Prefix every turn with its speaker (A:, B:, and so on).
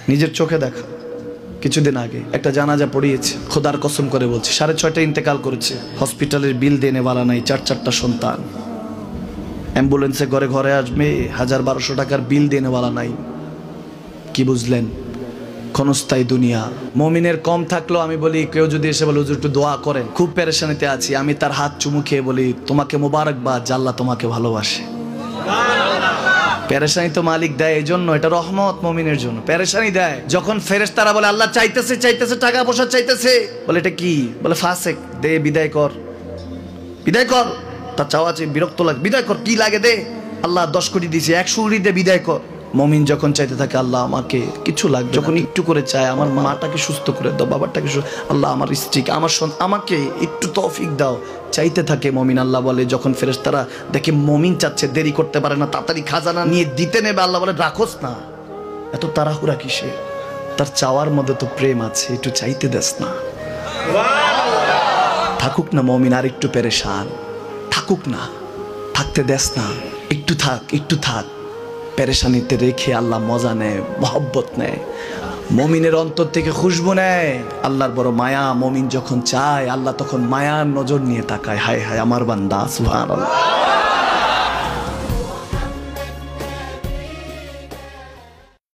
A: নিজের চোখে দেখা। কিছুদিন আগে একটা জানাজা পড়িয়েছে, খোদার কসম করে বলছে 6:30 ইন্তেকাল করেছে। হসপিটালের বিল দেনেওয়ালা নাই, 4 সন্তান। অ্যাম্বুলেন্সে ঘরে ঘরে আসবে, 1000-1200 টাকার বিল দেনেওয়ালা নাই। কি বুঝলেন? ক্ষণস্থায়ী দুনিয়া। মুমিনের কম থাকলেও আমি বলি, কেউ যদি এসে বলে হুজুর একটু দোয়া করেন, খুব পেরেশানিতে আছি, আমি তার হাত চুমু খেয়ে বলি তোমাকে মোবারকবাদ, আল্লাহ তোমাকে ভালোবাসে। পেরেশানি তো মালিক দেয়, এই জন্য এটা রহমত মুমিনের জন্য। পেরেশানি দেয় যখন ফেরেশতারা বলে আল্লাহ চাইতেছে চাইতেছে, টাকা পয়সা চাইতেছে, বলে এটা কি? বলে ফাসেক, দে বিদায় কর, বিদায় কর। তার চাওয়া চেয়ে বিরক্ত লাগে, বিদায় কর, কি লাগে দে। আল্লাহ 10 কোটি দিয়েছে, 100 কোটি দে, বিদায় কর। মুমিন যখন চাইতে থাকে আল্লাহ আমাকে কিছু লাগবে, যখন একটু করে চায় আমার মাটাকে সুস্থ করে দাও, বাবাটাকে, আল্লাহ আমার স্ত্রীকে, আমার আমাকে একটু তৌফিক দাও, চাইতে থাকে মুমিন। আল্লাহ বলে যখন ফেরেশতারা দেখে মুমিন চাচ্ছে, দেরি করতে পারে না, তাড়াতাড়ি খাজানা নিয়ে দিতে নেবে, আল্লাহ বলে রাখোস না, এত তাড়াহুড়া কিসের? তার চাওয়ার মধ্যে তো প্রেম আছে, একটু চাইতে দেস না। থাকুক না মুমিন আর একটু পেরেশান, থাকুক না, থাকতে দেস না, একটু থাক, একটু থাক। পেরেশানিতে রেখে আল্লাহ মজা নেয়, মহব্বত নেয়, মুমিনের অন্তর থেকে খুশবু নেয়। আল্লাহর বড় মায়া। মুমিন যখন চায় আল্লাহ তখন মায়ার নজর নিয়ে তাকায়, হায় হায় আমার বান্দা, সুবহানাল্লাহ।